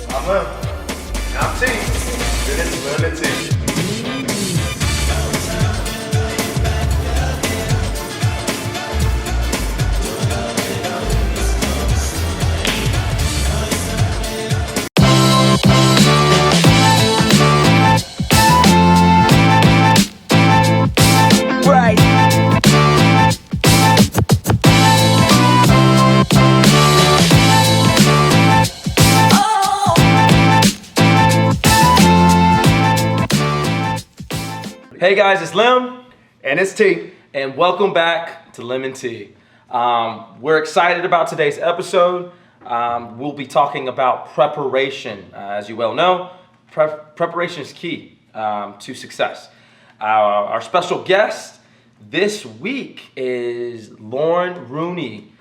I'm Lem. And I'm T. This is LemNT. Hey guys, it's Lem. And it's T. And welcome back to LemNT. We're excited about today's episode. We'll be talking about preparation. As you well know, preparation is key to success. Our special guest this week is Lauren Rooney.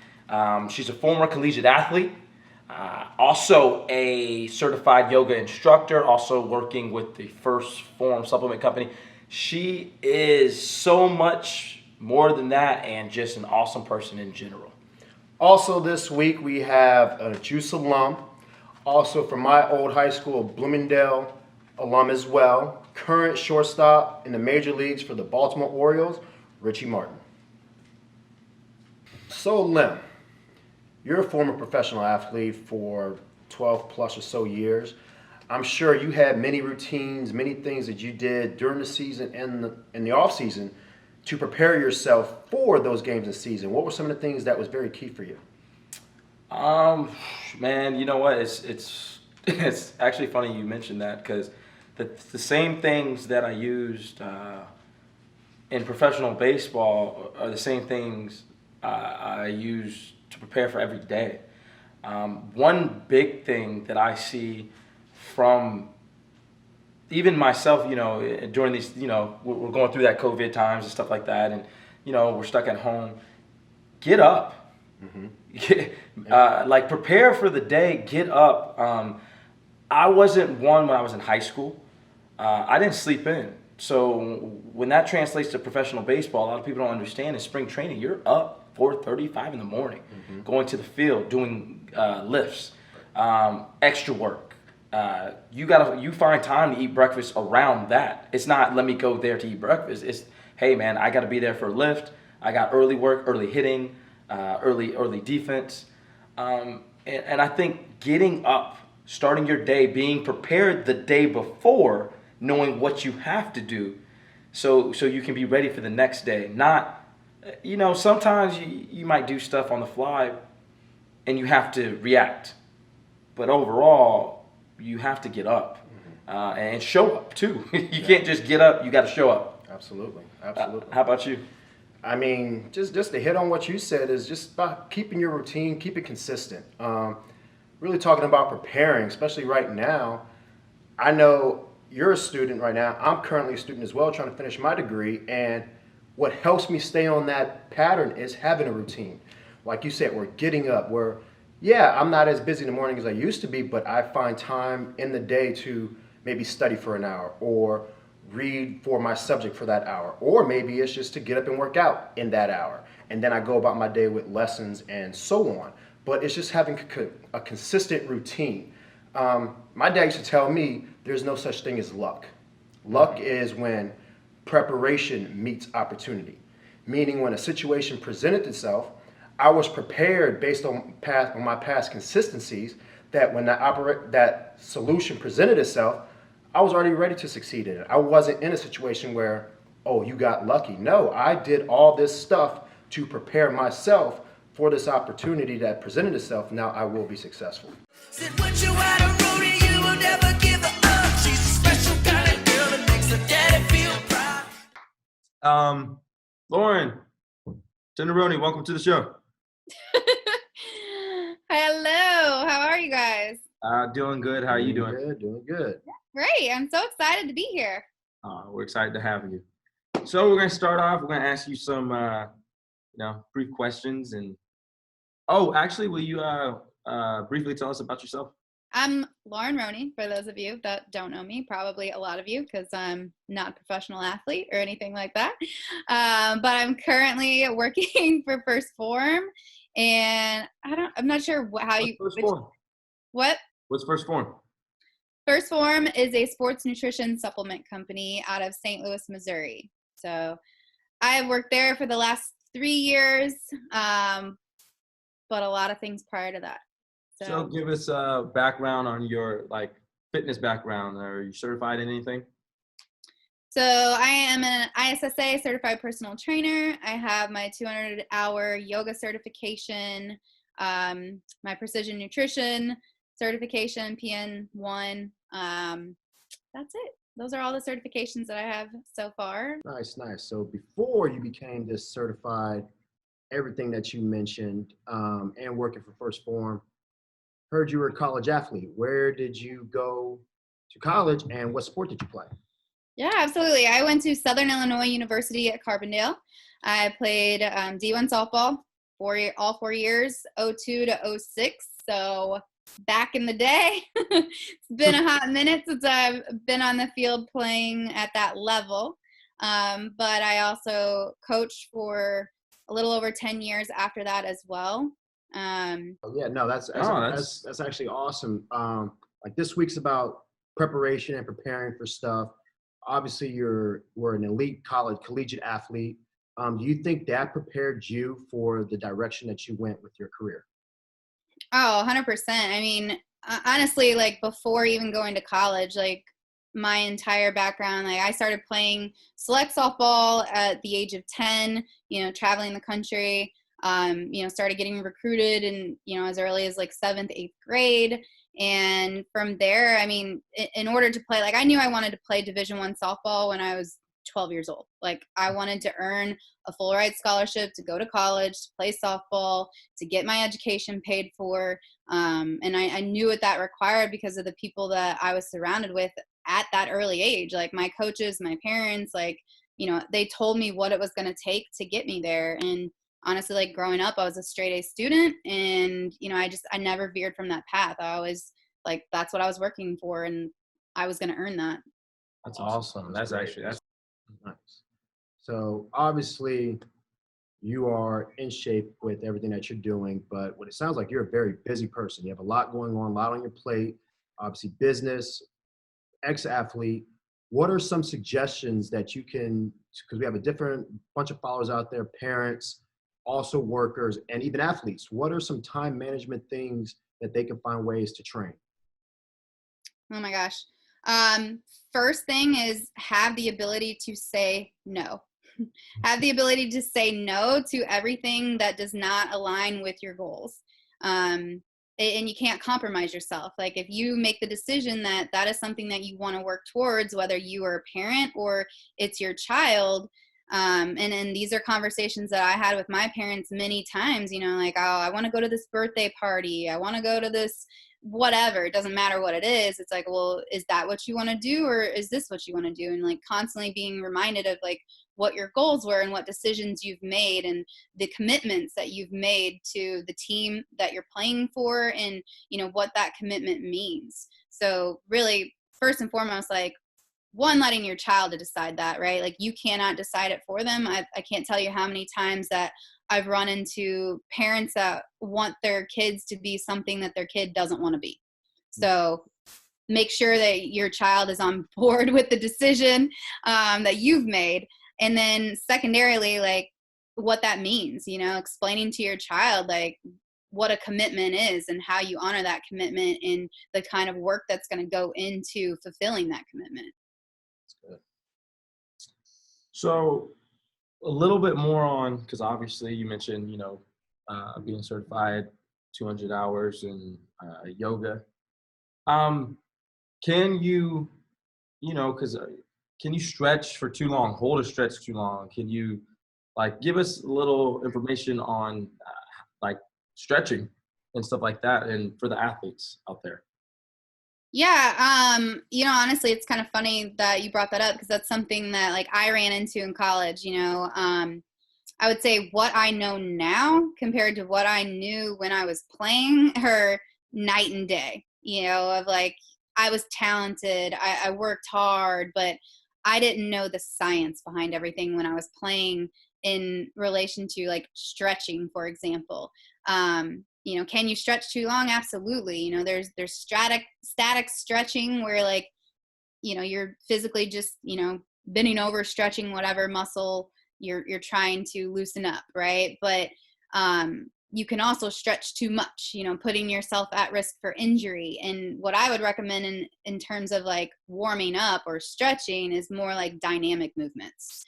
She's a former collegiate athlete, also a certified yoga instructor, also working with the First Form supplement company. She is so much more than that and just an awesome person in general. Also this week we have a Juice alum, also from my old high school, Bloomingdale alum as well, current shortstop in the major leagues for the Baltimore Orioles, Richie Martin. So Lem, you're a former professional athlete for 12 plus or so years. I'm sure you had many routines, many things that you did during the season and in the off season to prepare yourself for those games this season. What were some of the things that was very key for you? Man, you know what? It's actually funny you mentioned that because the same things that I used in professional baseball are the same things I use to prepare for every day. One big thing that I see from even myself, during these, we're going through that COVID times and stuff like that, and we're stuck at home. Get up, like prepare for the day. Get up. I wasn't one when I was in high school. I didn't sleep in, so when that translates to professional baseball, a lot of people don't understand. In spring training, you're up 4:35 in the morning, going to the field, doing lifts, extra work. You find time to eat breakfast around that. It's not let me go there to eat breakfast. It's hey man, I got to be there for a lift. I got early work, early hitting, early defense, and I think getting up, starting your day, being prepared the day before, knowing what you have to do, so you can be ready for the next day. Not, sometimes you might do stuff on the fly, and you have to react, but overall, you have to get up and show up too. You can't just get up, you got to show up. Absolutely. How about you? I mean, just to hit on what you said is just about keeping your routine, keep it consistent. Really talking about preparing, especially right now. I know you're a student right now. I'm currently a student as well, trying to finish my degree. And what helps me stay on that pattern is having a routine. Like you said, we're getting up. I'm not as busy in the morning as I used to be, but I find time in the day to maybe study for an hour or read for my subject for that hour. Or maybe it's just to get up and work out in that hour. And then I go about my day with lessons and so on. But it's just having a consistent routine. My dad used to tell me there's no such thing as luck. Luck is when preparation meets opportunity. Meaning when a situation presented itself, I was prepared based on my past consistencies that when that solution presented itself, I was already ready to succeed in it. I wasn't in a situation where, oh, you got lucky. No, I did all this stuff to prepare myself for this opportunity that presented itself. Now I will be successful. Said once you had a roadie, you will never give up. She's a special kind of girl that makes her daddy feel proud. Lauren Tenderoni, welcome to the show. Hello, how are you guys? Doing good. How are you doing? Doing good. Great, I'm so excited to be here. We're excited to have you. So we're going to start off. We're going to ask you some, brief questions. And actually, will you briefly tell us about yourself? I'm Lauren Rooney, for those of you that don't know me, probably a lot of you, because I'm not a professional athlete or anything like that. But I'm currently working for First Form, and I'm not sure how you. First Form? What? What's First Form? First Form is a sports nutrition supplement company out of St. Louis, Missouri. So I've worked there for the last 3 years, but a lot of things prior to that. So give us a background on your like fitness background. Are you certified in anything? So I am an ISSA certified personal trainer. I have my 200-hour yoga certification, my precision nutrition certification, PN1. That's it. Those are all the certifications that I have so far. Nice, nice. So before you became this certified, everything that you mentioned, and working for First Form, heard you were a college athlete. Where did you go to college, and what sport did you play? Yeah, absolutely. I went to Southern Illinois University at Carbondale. I played D1 softball all 4 years, '02 to '06. So back in the day, it's been a hot minute since I've been on the field playing at that level. But I also coached for a little over 10 years after that as well. Oh, yeah, no, that's actually awesome. Like this week's about preparation and preparing for stuff. Obviously, we're an elite collegiate athlete. Do you think that prepared you for the direction that you went with your career? Oh, 100%. I mean, honestly, like before even going to college, like my entire background, like I started playing select softball at the age of 10, traveling the country, started getting recruited and, as early as like 7th, 8th grade. And from there, I mean, in order to play, like I knew I wanted to play Division I softball when I was 12 years old. Like I wanted to earn a full ride scholarship to go to college, to play softball, to get my education paid for. And I knew what that required because of the people that I was surrounded with at that early age. Like my coaches, my parents, like, they told me what it was going to take to get me there. And honestly, like growing up, I was a straight A student and, I never veered from that path. I always like, that's what I was working for and I was going to earn that. That's awesome. That's Nice. So obviously you are in shape with everything that you're doing, but what it sounds like, you're a very busy person. You have a lot going on, a lot on your plate, obviously business, ex-athlete. What are some suggestions that you can, because we have a different bunch of followers out there, parents, also workers, and even athletes. What are some time management things that they can find ways to train? Oh my gosh. First thing is have the ability to say no. Have the ability to say no to everything that does not align with your goals. And you can't compromise yourself. Like if you make the decision that that is something that you want to work towards, whether you are a parent or it's your child, and these are conversations that I had with my parents many times, like, oh, I want to go to this birthday party. I want to go to this whatever. It doesn't matter what it is. It's like, well, is that what you want to do or is this what you want to do? And like constantly being reminded of like what your goals were and what decisions you've made and the commitments that you've made to the team that you're playing for and, what that commitment means. So really, first and foremost, like, one, letting your child to decide that, right? Like you cannot decide it for them. I can't tell you how many times that I've run into parents that want their kids to be something that their kid doesn't want to be. So make sure that your child is on board with the decision that you've made. And then secondarily, like what that means, explaining to your child, like what a commitment is and how you honor that commitment and the kind of work that's going to go into fulfilling that commitment. So a little bit more on, because obviously you mentioned, being certified 200 hours in yoga. Can you, can you stretch for too long, hold a stretch too long? Can you give us a little information on stretching and stuff like that and for the athletes out there? Yeah, honestly, it's kind of funny that you brought that up because that's something that like I ran into in college, I would say what I know now compared to what I knew when I was playing are night and day, of like I was talented, I worked hard, but I didn't know the science behind everything when I was playing in relation to like stretching, for example. can you stretch too long? Absolutely. There's static stretching where like, you're physically just, bending over, stretching whatever muscle you're trying to loosen up, right? But you can also stretch too much, putting yourself at risk for injury. And what I would recommend in terms of like warming up or stretching is more like dynamic movements.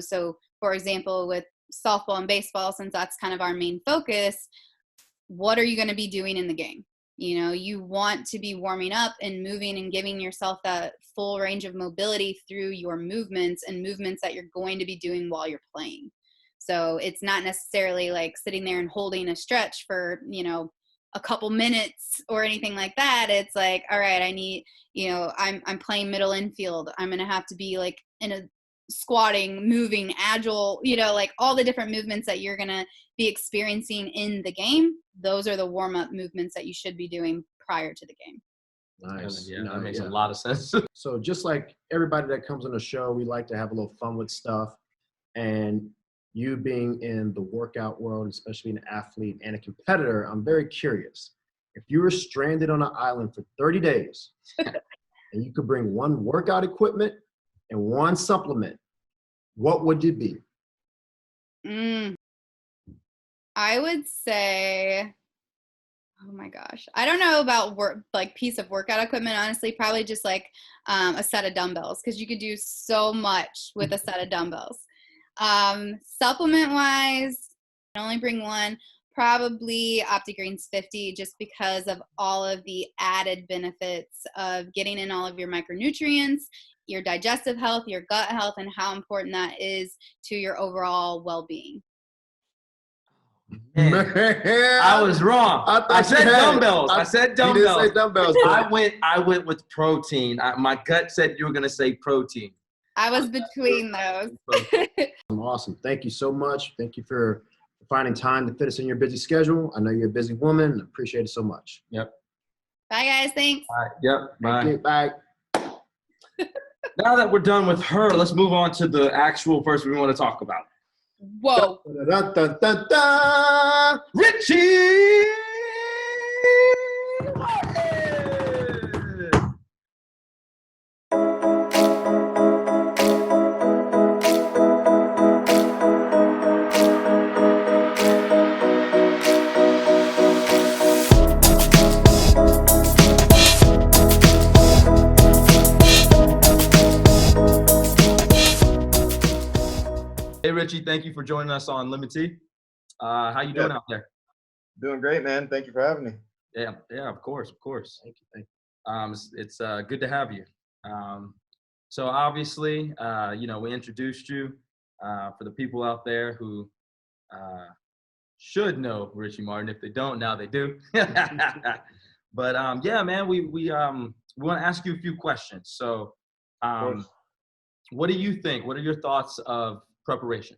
So for example, with softball and baseball, since that's kind of our main focus, what are you going to be doing in the game? You want to be warming up and moving and giving yourself that full range of mobility through your movements and movements that you're going to be doing while you're playing. So it's not necessarily like sitting there and holding a stretch for, a couple minutes or anything like that. It's like, all right, I need, I'm playing middle infield. I'm going to have to be like in a squatting, moving, agile, like all the different movements that you're going to be experiencing in the game. Those are the warm-up movements that you should be doing prior to the game. Nice. Yeah, that makes a lot of sense. So just like everybody that comes on the show, we like to have a little fun with stuff. And you being in the workout world, especially an athlete and a competitor, I'm very curious. If you were stranded on an island for 30 days and you could bring one workout equipment and one supplement, what would it be? I would say, oh my gosh, I don't know about piece of workout equipment, honestly, probably just like a set of dumbbells, because you could do so much with a set of dumbbells. Supplement wise, I only bring one, probably OptiGreens 50, just because of all of the added benefits of getting in all of your micronutrients, your digestive health, your gut health, and how important that is to your overall well-being. Man, I was wrong. I said dumbbells. I said dumbbells. You didn't say dumbbells. I went with protein. My gut said you were going to say protein. I was between those. Awesome. Thank you so much. Thank you for finding time to fit us in your busy schedule. I know you're a busy woman. Appreciate it so much. Yep. Bye, guys. Thanks. All right. Yep. Bye. Thank you. Bye. Now that we're done with her, let's move on to the actual person we want to talk about. Whoa. Dun, dun, dun, dun. Richie Martin. Hey Richie, thank you for joining us on LemNT. How you doing out there? Doing great, man. Thank you for having me. Yeah, of course. Thank you. It's good to have you. So obviously, we introduced you for the people out there who should know Richie Martin. If they don't, now they do. But yeah, man, we want to ask you a few questions. So, what do you think? What are your thoughts of preparation?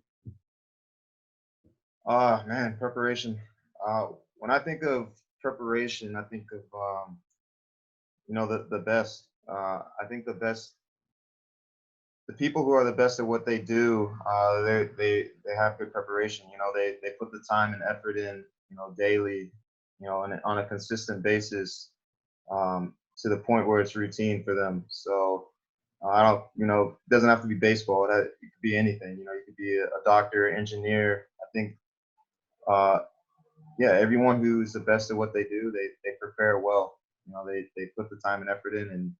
Man, preparation. When I think of preparation, I think of the best. I think the people who are the best at what they do, they have good preparation. They put the time and effort in, daily, on a consistent basis, to the point where it's routine for them. So it doesn't have to be baseball. It could be anything. You could be a doctor, engineer. I think, everyone who's the best at what they do, they prepare well. They put the time and effort in,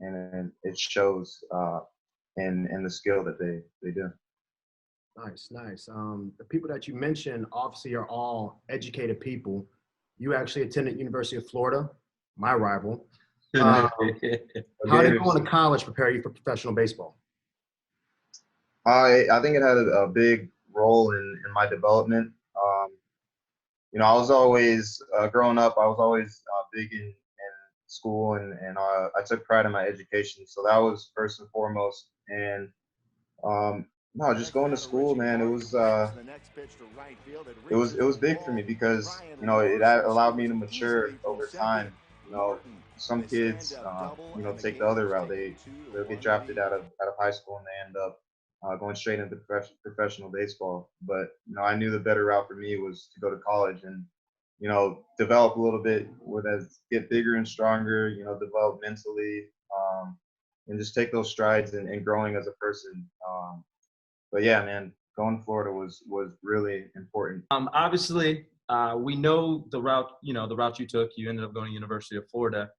and it shows in the skill that they do. Nice. The people that you mentioned obviously are all educated people. You actually attended University of Florida, my rival. How did going to college prepare you for professional baseball? I think it had a big role in my development. I was always growing up. I was always big in school, and I took pride in my education. So that was first and foremost. And no, just going to school, man. It was big for me because it allowed me to mature over time. Some kids take the other route. They'll get drafted out of high school and they end up going straight into professional baseball. But I knew the better route for me was to go to college, and develop a little bit with as get bigger and stronger, develop mentally, and just take those strides and growing as a person. But yeah, man, going to Florida was really important. Obviously, we know the route, the route you took. You ended up going to University of Florida.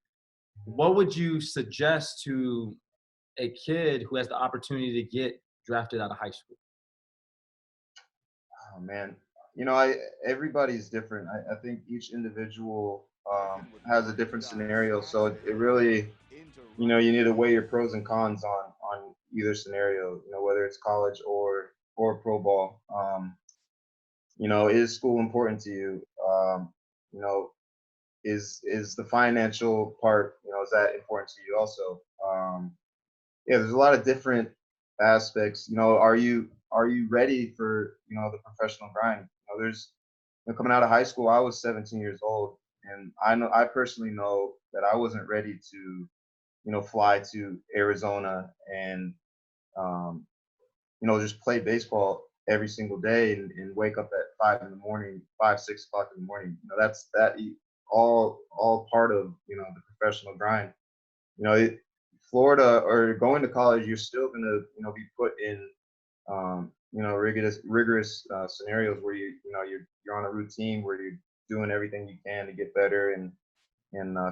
What would you suggest to a kid who has the opportunity to get drafted out of high school? Oh man, everybody's different. I think each individual has a different scenario, so it really, you need to weigh your pros and cons on either scenario. Whether it's college or pro ball. Is school important to you? You know, is the financial part, is that important to you also? Yeah, there's a lot of different aspects. Are you ready for the professional grind? There's coming out of high school, I was 17 years old, and I personally know that I wasn't ready to fly to Arizona and um, just play baseball every single day and wake up at 5 in the morning, 5, 6 o'clock in the morning. That's all part of the professional grind. Florida or going to college, you're still gonna be put in rigorous scenarios where you're on a routine where you're doing everything you can to get better and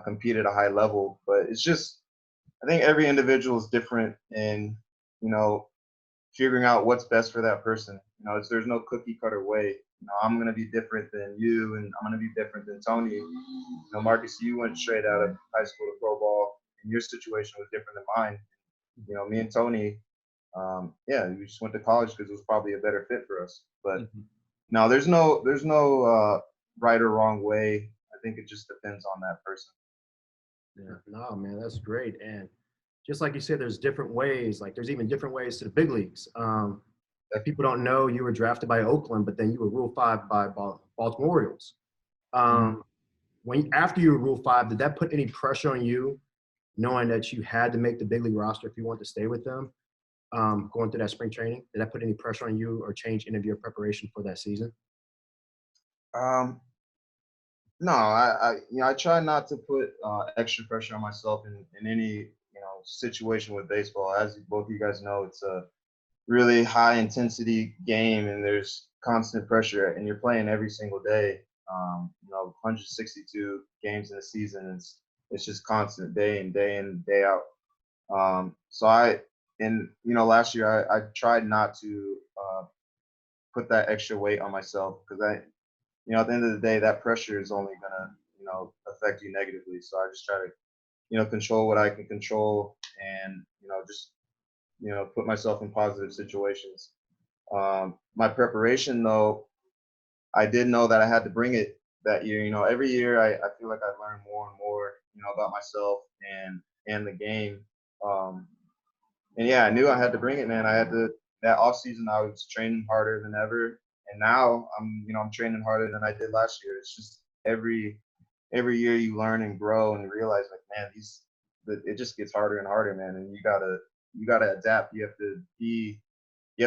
compete at a high level. But it's just I think every individual is different in figuring out what's best for that person. There's no cookie cutter way. I'm gonna be different than you, and I'm gonna be different than Tony. Marcus, you went straight out of high school to pro ball, and your situation was different than mine. Me and Tony, yeah, we just went to college because it was probably a better fit for us. But no, there's no right or wrong way. I think it just depends on that person. Yeah, no, man, that's great. And just like you said, there's different ways. Like there's even different ways to the big leagues. If people don't know, you were drafted by Oakland, but then you were Rule 5 by Baltimore Orioles. After you were Rule 5, did that put any pressure on you, knowing that you had to make the big league roster if you wanted to stay with them? Going through that spring training, did that put any pressure on you or change any of your preparation for that season? No, I try not to put extra pressure on myself in any situation with baseball. As both of you guys know, it's a really high intensity game, and there's constant pressure, and you're playing every single day. 162 games in a season. It's just constant day in, day in, day out. Last year I tried not to put that extra weight on myself because at the end of the day, that pressure is only gonna affect you negatively. So I just try to control what I can control and just put myself in positive situations. My preparation though, I did know that I had to bring it that year. Every year I feel like I learn more and more about myself and the game. And yeah, I knew I had to bring it, man. That off season I was training harder than ever, and now I'm training harder than I did last year. It's just every year you learn and grow and realize like, man, it just gets harder and harder, man. And you gotta adapt. You have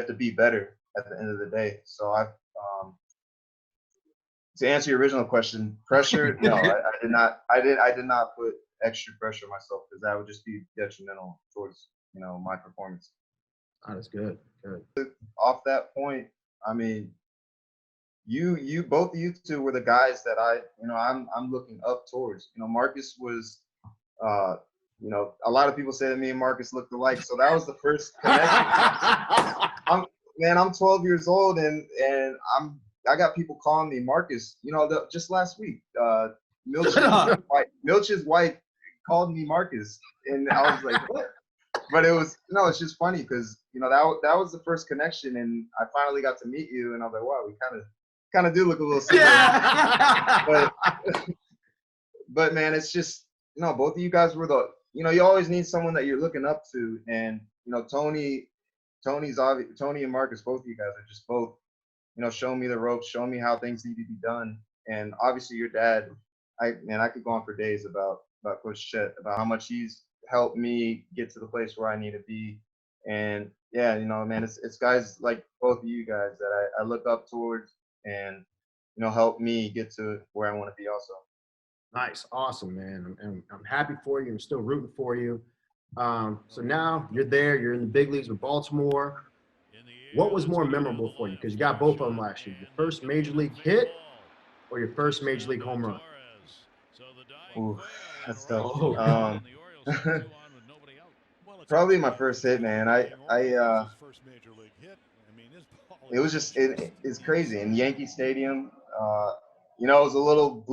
to be better at the end of the day. So to answer your original question, pressure, no, I did not. I did not put extra pressure on myself because that would just be detrimental towards my performance. Oh, that's good. Good. Off that point, I mean, you both of you two were the guys that I'm looking up towards. Marcus was, a lot of people say that me and Marcus looked alike, so that was the first connection. I'm 12 years old and I got people calling me Marcus. Just last week, Milch's wife called me Marcus, and I was like, what? But it's just funny because that was the first connection, and I finally got to meet you, and I was like, wow, we kind of do look a little similar. But man, it's just both of you guys were you always need someone that you're looking up to, and Tony and Marcus, both of you guys are just both showing me the ropes, showing me how things need to be done, and obviously your dad, I could go on for days about Coach Chet, about how much he's helped me get to the place where I need to be. And yeah, man, it's guys like both of you guys that I look up towards, and help me get to where I want to be also. Nice, awesome, man. I'm happy for you. I'm still rooting for you. So now you're there. You're in the big leagues with Baltimore. What was more memorable for you? Because you got both of them last year. Your first major league hit or your first major league home run? Ooh, that's tough. Oh. Probably my first hit, man. It was just it's crazy in Yankee Stadium. It was a little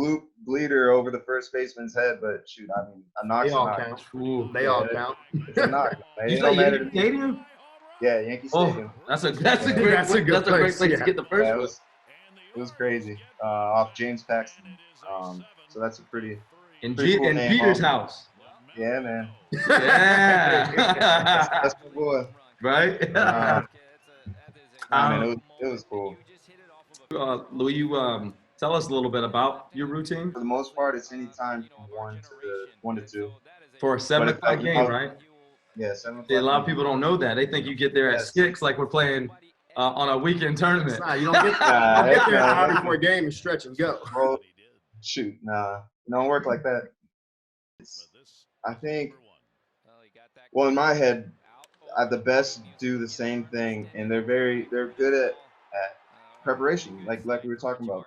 bleeder over the first baseman's head, but shoot, I mean, a knock's They a all knock. count. Ooh. They all count. It's a knock. You It say don't matter to Yankee me. Stadium? Yeah, Yankee Oh, Stadium. that's a Yeah. great That's a good great place, place yeah. to get the first Yeah, one. it was crazy. Off James Paxton. So that's a pretty In cool name. Jeter's house. Yeah, man. Yeah. That's my boy. Right? Man, it was cool. Louis, you tell us a little bit about your routine For the most part, it's anytime from 1 to 2. for a 7 But if o'clock game, right? Yeah, 7 See, a o'clock. lot of people don't know that. They think you get there at Yes. 6, like we're playing on a weekend tournament. Nah, you don't get, Nah, you get there an nah, hour nah. before a game and stretch and go. Bro, shoot, nah, it don't work like that. I think, well, in my head, the best do the same thing, and they're good at preparation, like we were talking about.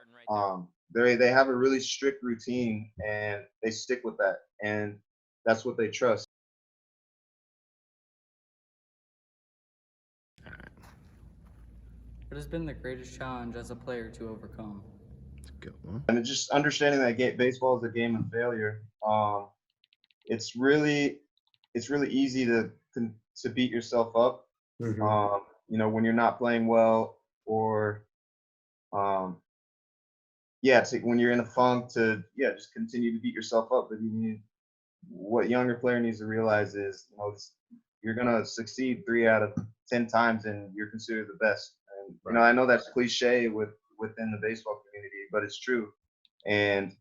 They have a really strict routine, and they stick with that, and that's what they trust. What has been the greatest challenge as a player to overcome? That's a good one. And it's just understanding that baseball is a game of failure. It's really easy to beat yourself up. Mhm. When you're not playing well, or when you're in a funk, to just continue to beat yourself up. But what younger player needs to realize is, you're gonna succeed 3 out of 10 times, and you're considered the best. And I know that's cliche within the baseball community, but it's true. And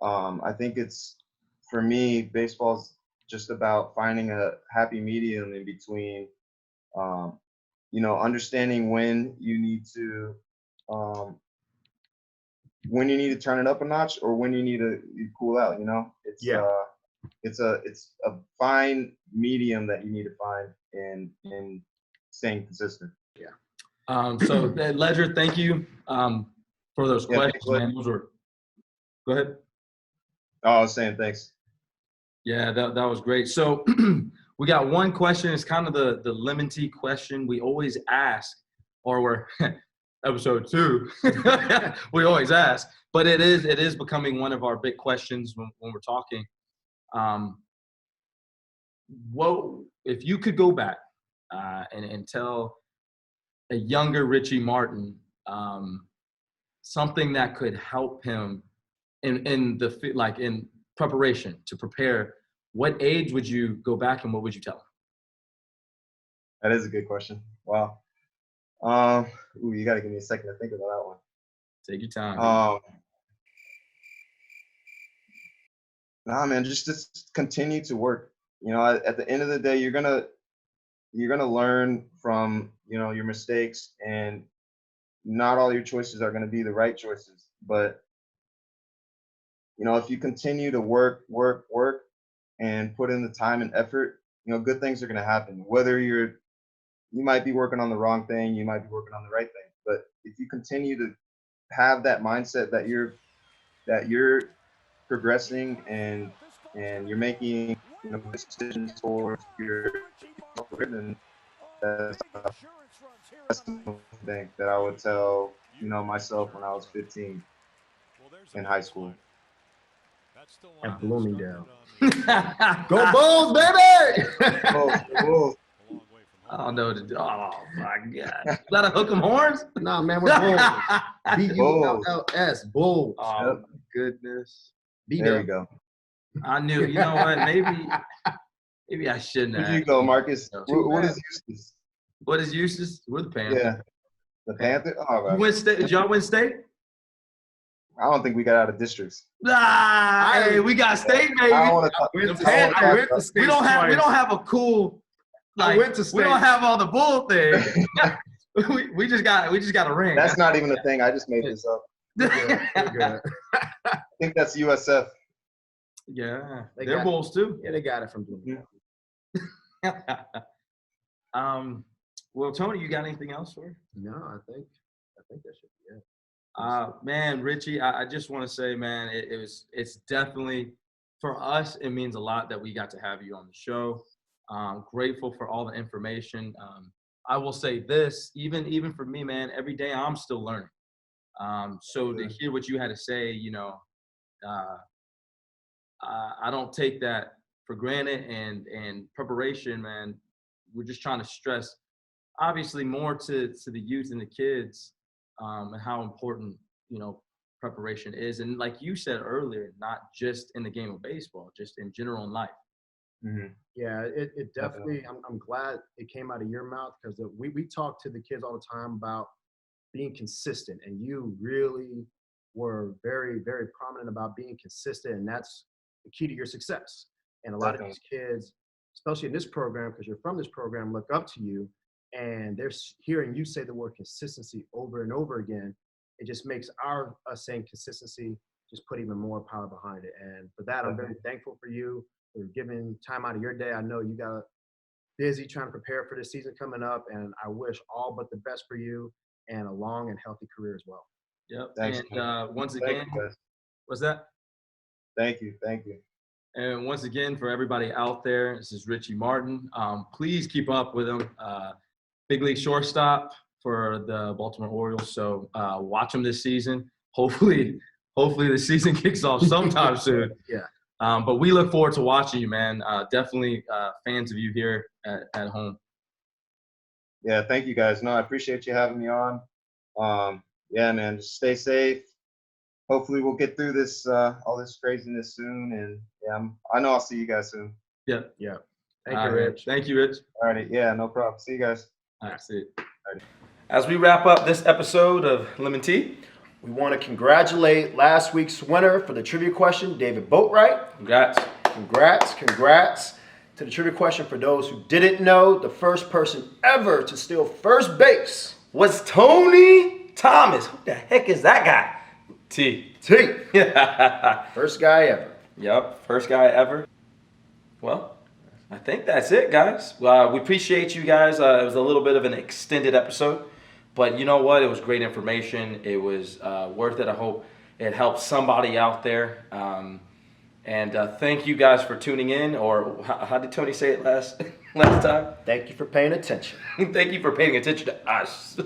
I think for me, baseball's just about finding a happy medium in between. Understanding when you need to turn it up a notch, or when you need to cool out. It's a fine medium that you need to find in staying consistent. So, Ledger, thank you for those Yeah, questions, thanks, man. Those were. Go ahead. Oh, I was saying thanks. Yeah, that was great. So we got one question. It's kind of the LemNT question we always ask, or we're episode 2. We always ask, but it is becoming one of our big questions when we're talking. What if you could go back and tell a younger Richie Martin something that could help him in preparation to prepare? What age would you go back, and what would you tell him? That is a good question. Wow. You got to give me a second to think about that one. Take your time. Nah, man, just continue to work. At the end of the day, you're gonna learn from your mistakes, and not all your choices are gonna be the right choices. But if you continue to work, and put in the time and effort, good things are gonna happen. Whether you might be working on the wrong thing, you might be working on the right thing. But if you continue to have that mindset that you're progressing, and you're making decisions for your career, then that's the thing that I would tell myself when I was 15 in high school. At Bloomingdale. Go Go Bulls, baby! Bulls. I don't know what to do. Oh my God! You gotta hook 'em horns. Nah, man, we're Bulls. B-U-L-L-S, Bulls. Oh my goodness! There we go. I knew. You know what? Maybe I shouldn't have. Here you go, Marcus. What is Eustace? What is Eustace? We're the Panthers. Yeah, the Panthers. All right. Did y'all win state? I don't think we got out of districts. Hey, we got state, baby. I went to state. We don't have a cool. I went to We state. don't have all the bull things. we just got a ring. That's not even a thing. I just made this up. We're good. We're good. I think that's USF. Yeah, They they're got- Bulls too. Yeah, they got it from Bloomington. Well, Tony, you got anything else for? No, I think that should be it. Man, Richie, I just want to say, man, it's definitely for us. It means a lot that we got to have you on the show. Grateful for all the information. I will say this, even for me, man, every day I'm still learning. So to hear what you had to say, you know, I don't take that for granted. And preparation, man, we're just trying to stress, obviously, more to the youth and the kids, and how important, you know, preparation is. And like you said earlier, not just in the game of baseball, just in general in life. Mm-hmm. Yeah, it definitely. I'm glad it came out of your mouth because we talk to the kids all the time about being consistent, and you really were very, very prominent about being consistent, and that's the key to your success. And a lot of these kids, especially in this program, because you're from this program, look up to you, and they're hearing you say the word consistency over and over again. It just makes us saying consistency just put even more power behind it. And for that, I'm very thankful for you for giving time out of your day. I know you got busy trying to prepare for the season coming up, and I wish all but the best for you and a long and healthy career as well. Yep. Thanks, And once Thank again, you, guys. what's that? Thank you. And once again, for everybody out there, this is Richie Martin. Please keep up with him. Big league shortstop for the Baltimore Orioles. So watch him this season. Hopefully the season kicks off sometime soon. Yeah. But we look forward to watching you, man. Definitely fans of you here at home. Yeah, thank you guys. No, I appreciate you having me on. Yeah, man, just stay safe. Hopefully we'll get through this all this craziness soon. And yeah, I know I'll see you guys soon. Yeah. Yeah. Thank Thank you, Rich. Thank you, Rich. All righty. Yeah, no problem. See you guys. All right, see you. As we wrap up this episode of LemNT, We want to congratulate last week's winner for the trivia question, David Boatwright. congrats. Congrats to the trivia question. For those who didn't know, the first person ever to steal first base Was Tony Thomas. Who the heck is that guy? T. T. Yep, First guy ever. first guy ever. Well, I think that's it, guys. We appreciate you guys. It was a little bit of an extended episode, but you know what? It was great information. It was worth it. I hope it helps somebody out there. And thank you guys for tuning in, or how did Tony say it last time? Thank you for paying attention. Thank you for paying attention to us.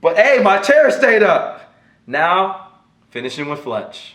But hey, my chair stayed up. Now, finishing with Fletch.